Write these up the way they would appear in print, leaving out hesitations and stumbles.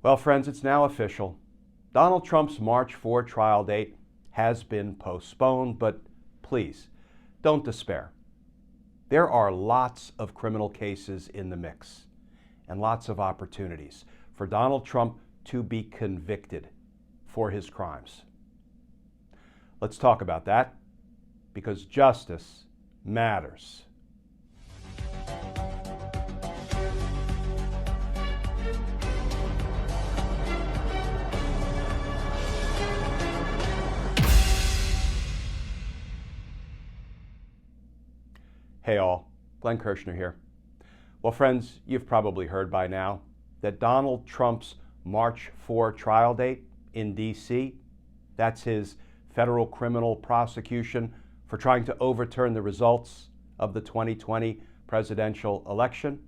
Well, friends, it's now official. Donald Trump's March 4 trial date has been postponed, but please, don't despair. There are lots of criminal cases in the mix and lots of opportunities for Donald Trump to be convicted for his crimes. Let's talk about that, because justice matters. Hey all, Glenn Kirshner here. Well, friends, you've probably heard by now that Donald Trump's March 4 trial date in D.C., that's his federal criminal prosecution for trying to overturn the results of the 2020 presidential election,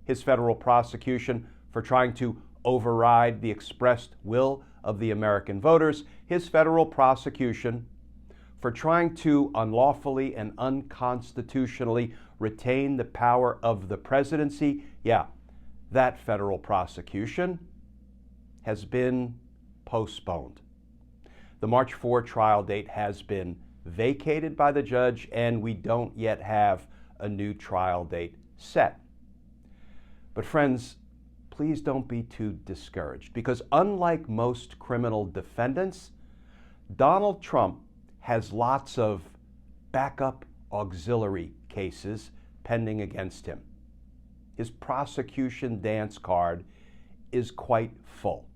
his federal prosecution for trying to override the expressed will of the American voters, his federal prosecution for trying to unlawfully and unconstitutionally retain the power of the presidency. Yeah, that federal prosecution has been postponed. The March 4 trial date has been vacated by the judge, and we don't yet have a new trial date set. But friends, please don't be too discouraged, because unlike most criminal defendants, Donald Trump has lots of backup auxiliary cases pending against him. His prosecution dance card is quite full.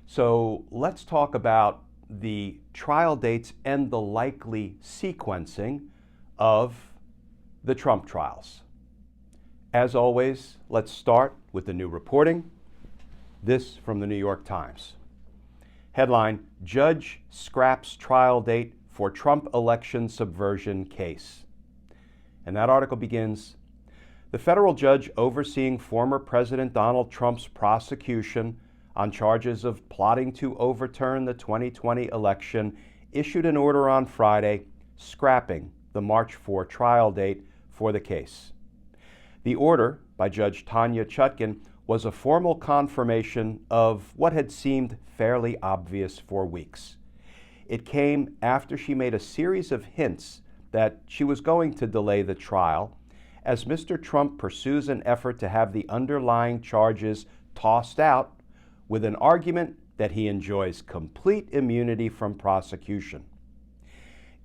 So let's talk about the trial dates and the likely sequencing of the Trump trials. As always, let's start with the new reporting. This from the New York Times. Headline, Judge Scraps Trial Date for Trump Election Subversion Case. And that article begins, the federal judge overseeing former President Donald Trump's prosecution on charges of plotting to overturn the 2020 election issued an order on Friday scrapping the March 4 trial date for the case. The order by Judge Tanya Chutkan was a formal confirmation of what had seemed fairly obvious for weeks. It came after she made a series of hints that she was going to delay the trial as Mr. Trump pursues an effort to have the underlying charges tossed out with an argument that he enjoys complete immunity from prosecution.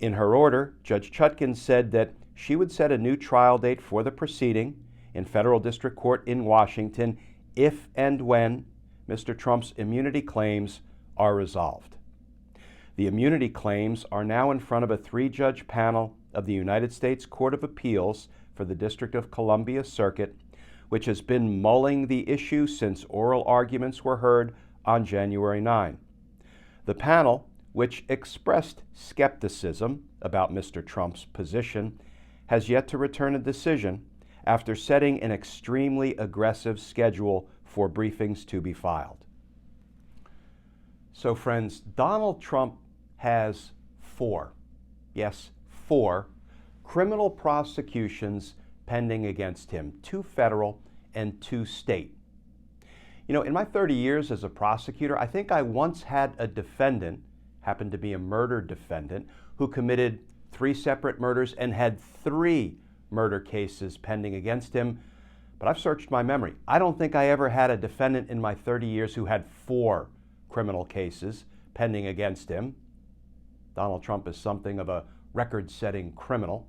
In her order, Judge Chutkan said that she would set a new trial date for the proceeding in federal district court in Washington if and when Mr. Trump's immunity claims are resolved. The immunity claims are now in front of a three-judge panel of the United States Court of Appeals for the District of Columbia Circuit, which has been mulling the issue since oral arguments were heard on January 9. The panel, which expressed skepticism about Mr. Trump's position, has yet to return a decision after setting an extremely aggressive schedule for briefings to be filed. So friends, Donald Trump has four criminal prosecutions pending against him, 2 federal and 2 state. You know, in my 30 years as a prosecutor, I think I once had a defendant, happened to be a murder defendant, who committed 3 separate murders and had 3 murder cases pending against him. But I've searched my memory. I don't think I ever had a defendant in my 30 years who had 4 criminal cases pending against him. Donald Trump is something of a record-setting criminal.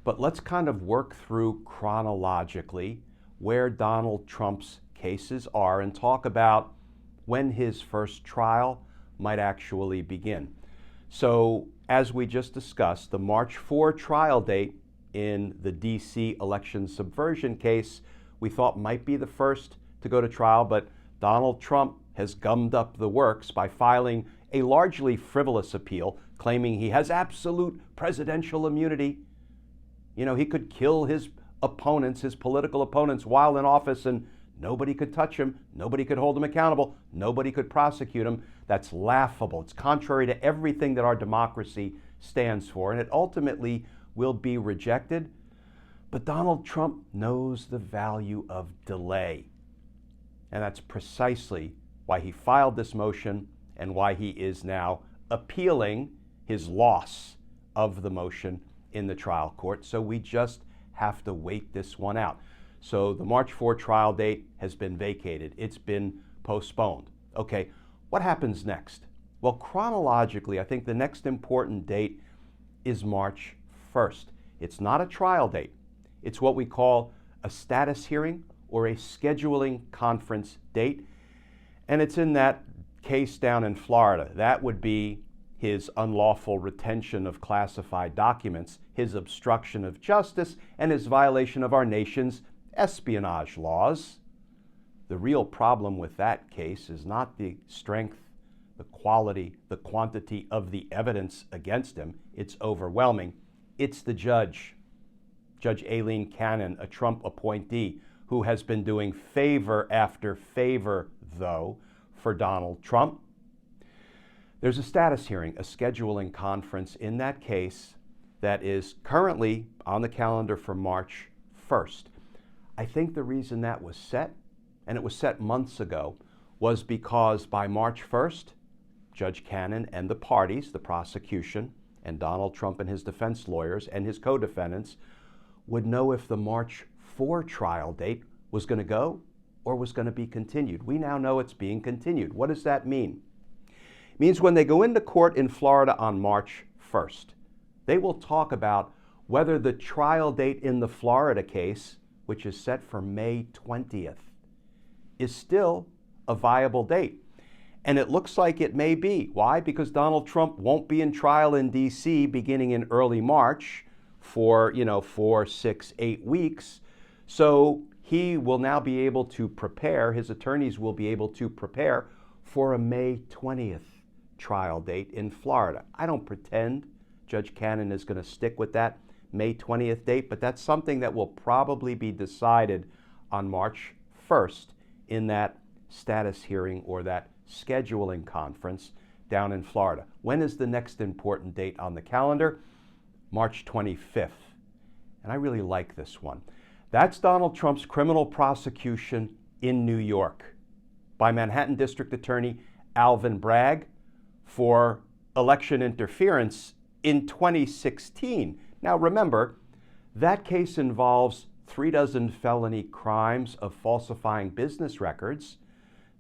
But let's kind of work through chronologically where Donald Trump's cases are and talk about when his first trial might actually begin. So, as we just discussed, the March 4 trial date in the D.C. election subversion case we thought might be the first to go to trial, but Donald Trump has gummed up the works by filing a largely frivolous appeal claiming he has absolute presidential immunity. You know, he could kill his opponents, his political opponents, while in office, and nobody could touch him, nobody could hold him accountable, nobody could prosecute him. That's laughable. It's contrary to everything that our democracy stands for, and it ultimately will be rejected. But Donald Trump knows the value of delay. And that's precisely why he filed this motion and why he is now appealing his loss of the motion in the trial court. So we just have to wait this one out. So the March 4 trial date has been vacated. It's been postponed. Okay, what happens next? Well, chronologically, I think the next important date is March 1st. It's not a trial date. It's what we call a status hearing or a scheduling conference date. And it's in that case down in Florida. That would be his unlawful retention of classified documents, his obstruction of justice, and his violation of our nation's espionage laws. The real problem with that case is not the strength, the quality, the quantity of the evidence against him. It's overwhelming. It's the judge, Judge Aileen Cannon, a Trump appointee, who has been doing favor after favor, though, for Donald Trump. There's a status hearing, a scheduling conference in that case that is currently on the calendar for March 1st. I think the reason that was set, and it was set months ago, was because by March 1st, Judge Cannon and the parties, the prosecution, and Donald Trump and his defense lawyers and his co-defendants would know if the March 4 trial date was going to go or was going to be continued. We now know it's being continued. What does that mean? It means when they go into court in Florida on March 1st, they will talk about whether the trial date in the Florida case, which is set for May 20th, is still a viable date. And it looks like it may be. Why? Because Donald Trump won't be in trial in D.C. beginning in early March for, 4, 6, 8 weeks. So he will now be able to prepare, his attorneys will be able to prepare for a May 20th trial date in Florida. I don't pretend Judge Cannon is going to stick with that May 20th date, but that's something that will probably be decided on March 1st in that status hearing or that scheduling conference down in Florida. When is the next important date on the calendar? March 25th. And I really like this one. That's Donald Trump's criminal prosecution in New York by Manhattan District Attorney Alvin Bragg for election interference in 2016. Now remember, that case involves 36 felony crimes of falsifying business records,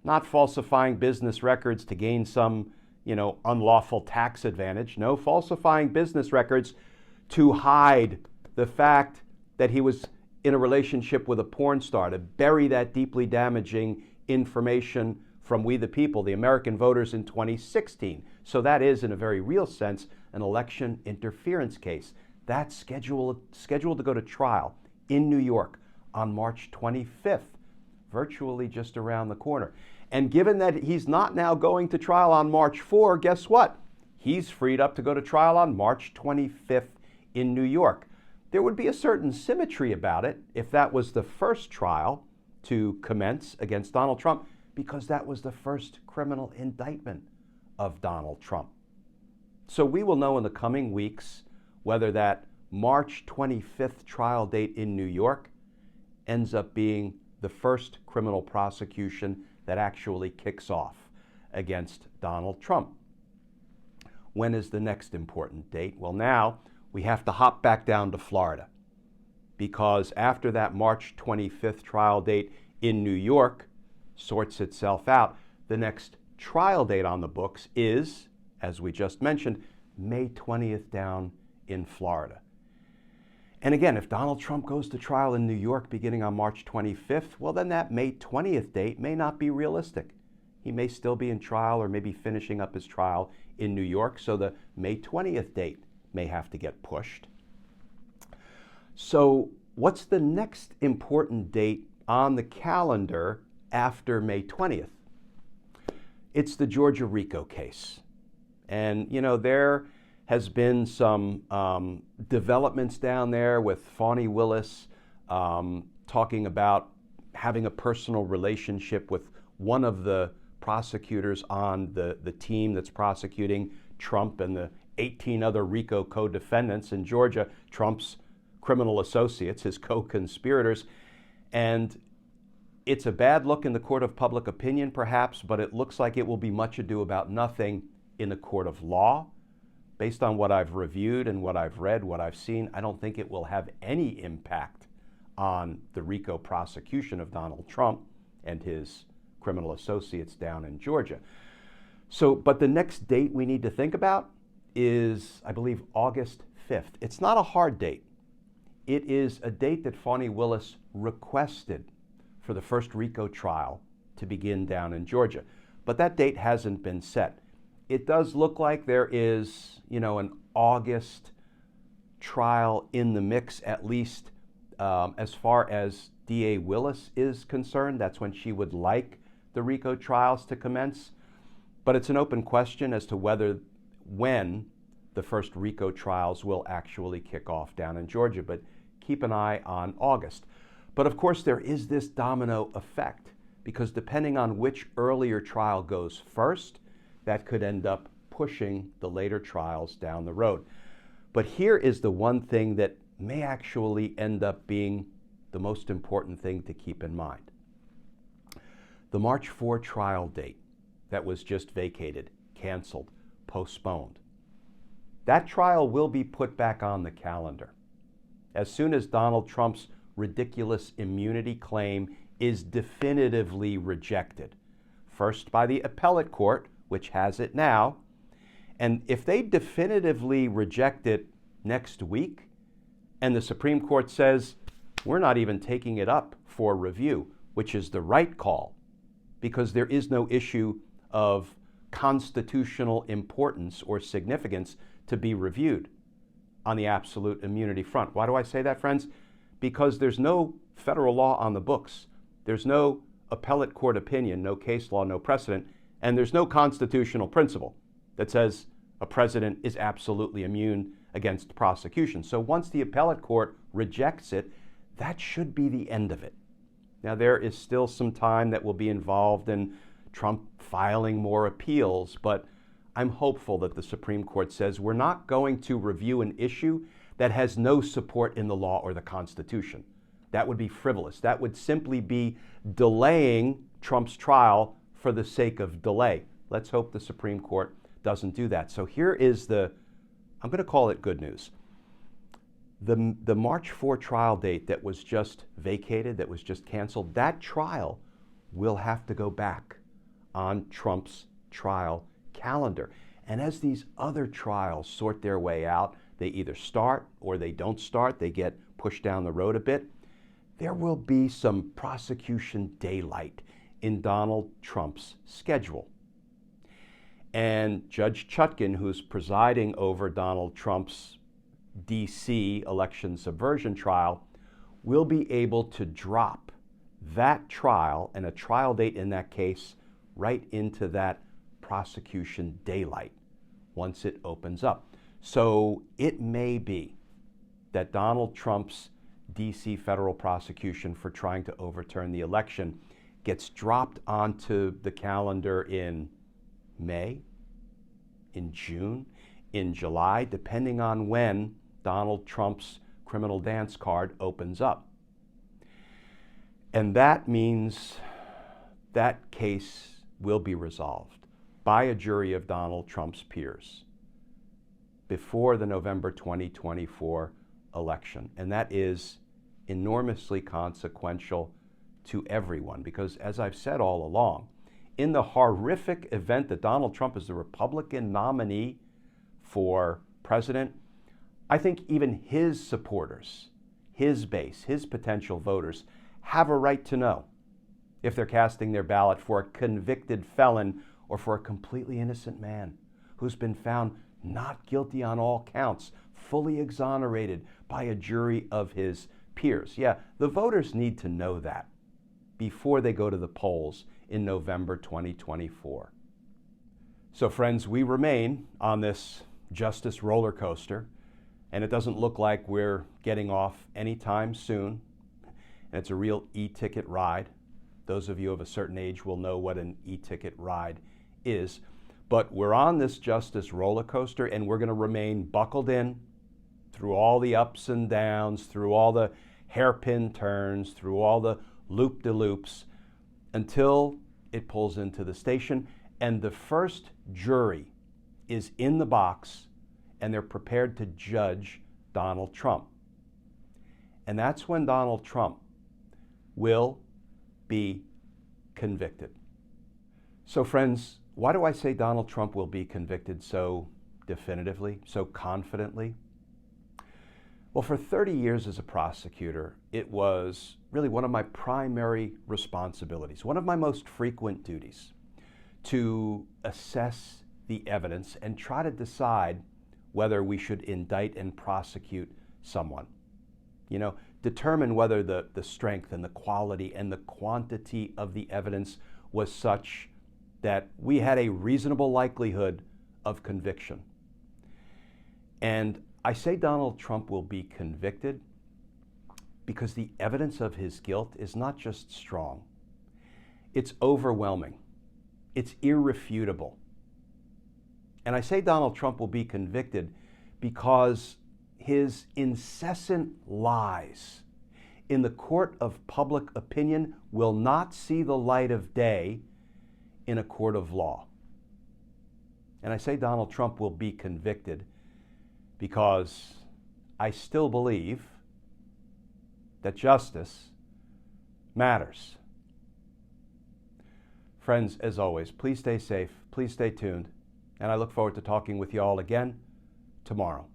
not falsifying business records to gain some, unlawful tax advantage. No, falsifying business records to hide the fact that he was in a relationship with a porn star, to bury that deeply damaging information from we the people, the American voters in 2016. So that is, in a very real sense, an election interference case. That's scheduled to go to trial in New York on March 25th, virtually just around the corner. And given that he's not now going to trial on March 4, guess what? He's freed up to go to trial on March 25th in New York. There would be a certain symmetry about it if that was the first trial to commence against Donald Trump, because that was the first criminal indictment of Donald Trump. So we will know in the coming weeks whether that March 25th trial date in New York ends up being the first criminal prosecution that actually kicks off against Donald Trump. When is the next important date? Well, now we have to hop back down to Florida, because after that March 25th trial date in New York sorts itself out, the next trial date on the books is, as we just mentioned, May 20th down in Florida. And again, if Donald Trump goes to trial in New York beginning on March 25th, well, then that May 20th date may not be realistic. He may still be in trial or maybe finishing up his trial in New York, so the May 20th date may have to get pushed. So what's the next important date on the calendar after May 20th? It's the Georgia RICO case. And, there has been some developments down there with Fani Willis talking about having a personal relationship with one of the prosecutors on the team that's prosecuting Trump and the 18 other RICO co-defendants in Georgia, Trump's criminal associates, his co-conspirators. And It's a bad look in the court of public opinion, perhaps, but it looks like it will be much ado about nothing in the court of law. Based on what I've reviewed and what I've read, what I've seen, I don't think it will have any impact on the RICO prosecution of Donald Trump and his criminal associates down in Georgia. But the next date we need to think about is, I believe, August 5th. It's not a hard date. It is a date that Fani Willis requested for the first RICO trial to begin down in Georgia. But that date hasn't been set. It does look like there is, an August trial in the mix, at least as far as DA Willis is concerned. That's when she would like the RICO trials to commence. But it's an open question as to when the first RICO trials will actually kick off down in Georgia. But keep an eye on August. But of course, there is this domino effect, because depending on which earlier trial goes first, that could end up pushing the later trials down the road. But here is the one thing that may actually end up being the most important thing to keep in mind. The March 4 trial date that was just vacated, canceled, postponed. That trial will be put back on the calendar as soon as Donald Trump's ridiculous immunity claim is definitively rejected. First by the appellate court, which has it now, and if they definitively reject it next week, and the Supreme Court says, we're not even taking it up for review, which is the right call, because there is no issue of constitutional importance or significance to be reviewed on the absolute immunity front. Why do I say that, friends? Because there's no federal law on the books. There's no appellate court opinion, no case law, no precedent, and there's no constitutional principle that says a president is absolutely immune against prosecution. So once the appellate court rejects it, that should be the end of it. Now, there is still some time that will be involved in Trump filing more appeals, but I'm hopeful that the Supreme Court says we're not going to review an issue that has no support in the law or the Constitution. That would be frivolous. That would simply be delaying Trump's trial for the sake of delay. Let's hope the Supreme Court doesn't do that. So here is I'm going to call it good news. The March 4 trial date that was just vacated, that was just canceled, that trial will have to go back on Trump's trial calendar. And as these other trials sort their way out, they either start or they don't start, they get pushed down the road a bit, there will be some prosecution daylight in Donald Trump's schedule. And Judge Chutkan, who's presiding over Donald Trump's D.C. election subversion trial, will be able to drop that trial and a trial date in that case right into that prosecution daylight once it opens up. So it may be that Donald Trump's D.C. federal prosecution for trying to overturn the election gets dropped onto the calendar in May, in June, in July, depending on when Donald Trump's criminal dance card opens up. And that means that case will be resolved by a jury of Donald Trump's peers before the November 2024 election. And that is enormously consequential to everyone because, as I've said all along, in the horrific event that Donald Trump is the Republican nominee for president, I think even his supporters, his base, his potential voters have a right to know if they're casting their ballot for a convicted felon or for a completely innocent man who's been found not guilty on all counts, fully exonerated by a jury of his peers. Yeah, the voters need to know that before they go to the polls in November 2024. So friends, we remain on this justice roller coaster, and it doesn't look like we're getting off anytime soon. And it's a real e-ticket ride. Those of you of a certain age will know what an e-ticket ride is. But we're on this justice roller coaster, and we're going to remain buckled in through all the ups and downs, through all the hairpin turns, through all the loop-de-loops, until it pulls into the station and the first jury is in the box and they're prepared to judge Donald Trump. And that's when Donald Trump will be convicted. So friends, why do I say Donald Trump will be convicted so definitively, so confidently? Well, for 30 years as a prosecutor, it was really one of my primary responsibilities, one of my most frequent duties, to assess the evidence and try to decide whether we should indict and prosecute someone. Determine whether the strength and the quality and the quantity of the evidence was such that we had a reasonable likelihood of conviction. And I say Donald Trump will be convicted because the evidence of his guilt is not just strong, it's overwhelming, it's irrefutable. And I say Donald Trump will be convicted because his incessant lies in the court of public opinion will not see the light of day in a court of law. And I say Donald Trump will be convicted because I still believe that justice matters. Friends, as always, please stay safe, please stay tuned, and I look forward to talking with you all again tomorrow.